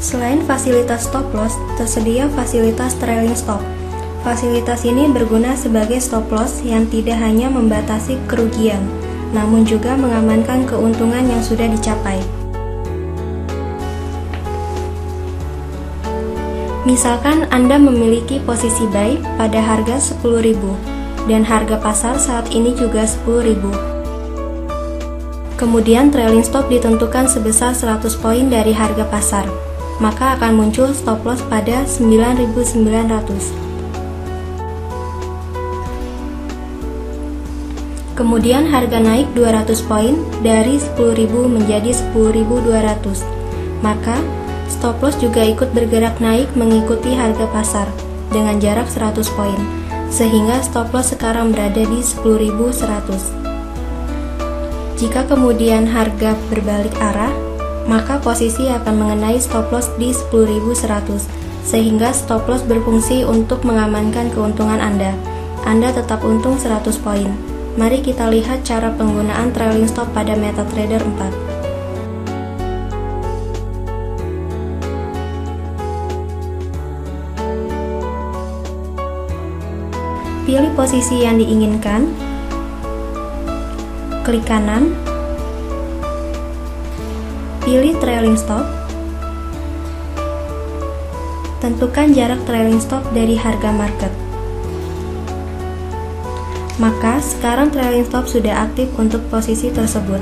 Selain fasilitas stop loss, tersedia fasilitas trailing stop. Fasilitas ini berguna sebagai stop loss yang tidak hanya membatasi kerugian, namun juga mengamankan keuntungan yang sudah dicapai. Misalkan Anda memiliki posisi buy pada harga 10.000 dan harga pasar saat ini juga 10.000. Kemudian trailing stop ditentukan sebesar 100 poin dari harga pasar, maka akan muncul stop loss pada 9.900. Kemudian harga naik 200 poin dari 10.000 menjadi 10.200, maka stop loss juga ikut bergerak naik mengikuti harga pasar dengan jarak 100 poin, sehingga stop loss sekarang berada di 10.100. Jika kemudian harga berbalik arah, maka posisi akan mengenai stop loss di 10.100, sehingga stop loss berfungsi untuk mengamankan keuntungan Anda. Anda tetap untung 100 poin. Mari kita lihat cara penggunaan trailing stop pada MetaTrader 4. Pilih posisi yang diinginkan, klik kanan, pilih trailing stop, tentukan jarak trailing stop dari harga market. Maka sekarang trailing stop sudah aktif untuk posisi tersebut.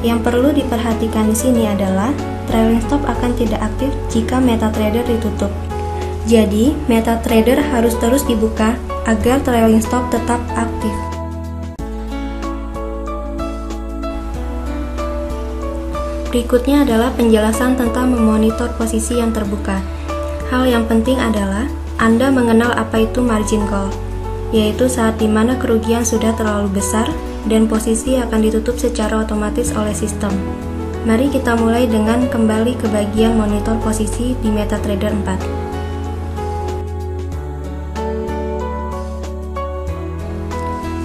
Yang perlu diperhatikan di sini adalah trailing stop akan tidak aktif jika MetaTrader ditutup. Jadi, MetaTrader harus terus dibuka agar trailing stop tetap aktif. Berikutnya adalah penjelasan tentang memonitor posisi yang terbuka. Hal yang penting adalah Anda mengenal apa itu margin call, yaitu saat dimana kerugian sudah terlalu besar dan posisi akan ditutup secara otomatis oleh sistem. Mari kita mulai dengan kembali ke bagian monitor posisi di MetaTrader 4.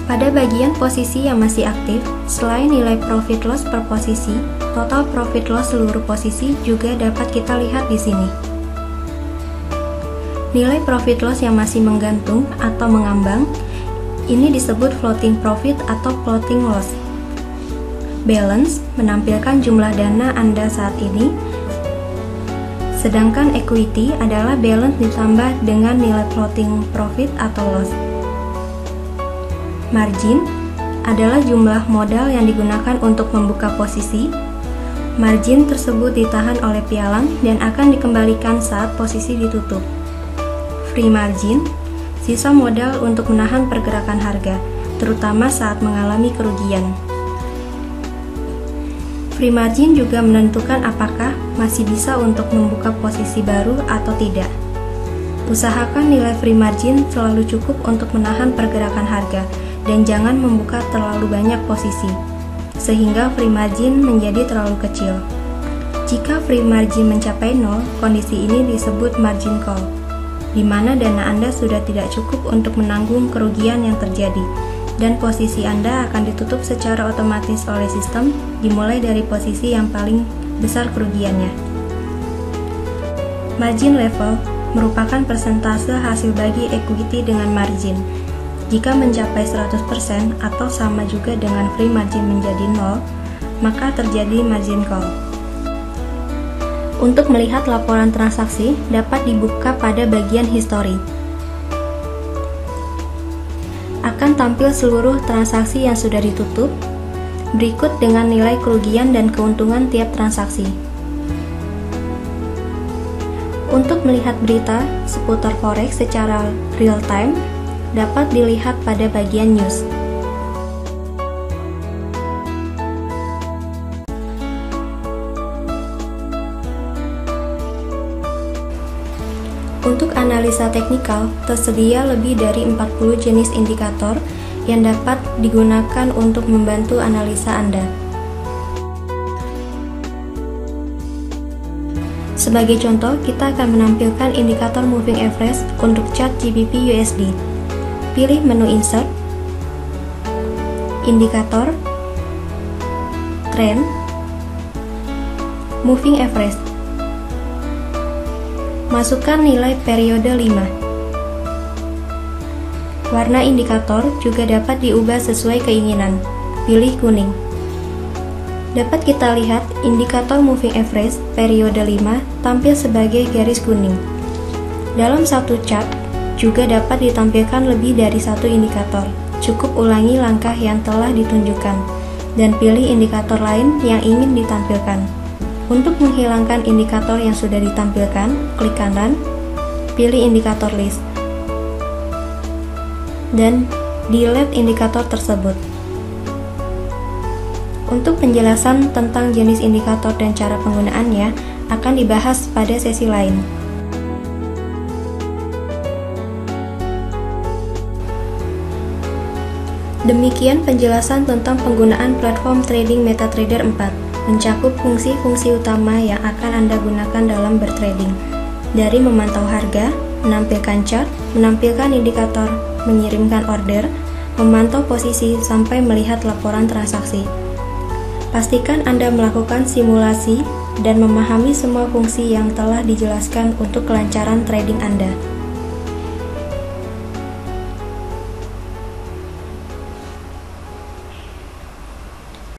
Pada bagian posisi yang masih aktif, selain nilai profit loss per posisi, total profit loss seluruh posisi juga dapat kita lihat di sini. Nilai profit loss yang masih menggantung atau mengambang, ini disebut floating profit atau floating loss. Balance menampilkan jumlah dana Anda saat ini, sedangkan equity adalah balance ditambah dengan nilai floating profit atau loss. Margin adalah jumlah modal yang digunakan untuk membuka posisi. Margin tersebut ditahan oleh pialang dan akan dikembalikan saat posisi ditutup. Free margin, sisa modal untuk menahan pergerakan harga, terutama saat mengalami kerugian. Free margin juga menentukan apakah masih bisa untuk membuka posisi baru atau tidak. Usahakan nilai free margin selalu cukup untuk menahan pergerakan harga dan jangan membuka terlalu banyak posisi, sehingga free margin menjadi terlalu kecil. Jika free margin mencapai 0, kondisi ini disebut margin call, di mana dana Anda sudah tidak cukup untuk menanggung kerugian yang terjadi, dan posisi Anda akan ditutup secara otomatis oleh sistem dimulai dari posisi yang paling besar kerugiannya. Margin level merupakan persentase hasil bagi equity dengan margin. Jika mencapai 100% atau sama juga dengan free margin menjadi 0, maka terjadi margin call. Untuk melihat laporan transaksi dapat dibuka pada bagian history. Akan tampil seluruh transaksi yang sudah ditutup, berikut dengan nilai kerugian dan keuntungan tiap transaksi. Untuk melihat berita seputar forex secara real time, dapat dilihat pada bagian news. Untuk analisa teknikal, tersedia lebih dari 40 jenis indikator yang dapat digunakan untuk membantu analisa Anda. Sebagai contoh, kita akan menampilkan indikator moving average untuk chart GBP USD. Pilih menu Insert, Indikator, Trend, Moving Average. Masukkan nilai periode 5. Warna indikator juga dapat diubah sesuai keinginan. Pilih kuning. Dapat kita lihat indikator moving average periode 5 tampil sebagai garis kuning. Dalam satu chart juga dapat ditampilkan lebih dari satu indikator. Cukup ulangi langkah yang telah ditunjukkan dan pilih indikator lain yang ingin ditampilkan. Untuk menghilangkan indikator yang sudah ditampilkan, klik kanan, pilih indikator list, dan delete indikator tersebut. Untuk penjelasan tentang jenis indikator dan cara penggunaannya akan dibahas pada sesi lain. Demikian penjelasan tentang penggunaan platform trading MetaTrader 4, mencakup fungsi-fungsi utama yang akan Anda gunakan dalam bertrading, dari memantau harga, menampilkan chart, menampilkan indikator, mengirimkan order, memantau posisi, sampai melihat laporan transaksi. Pastikan Anda melakukan simulasi dan memahami semua fungsi yang telah dijelaskan untuk kelancaran trading Anda.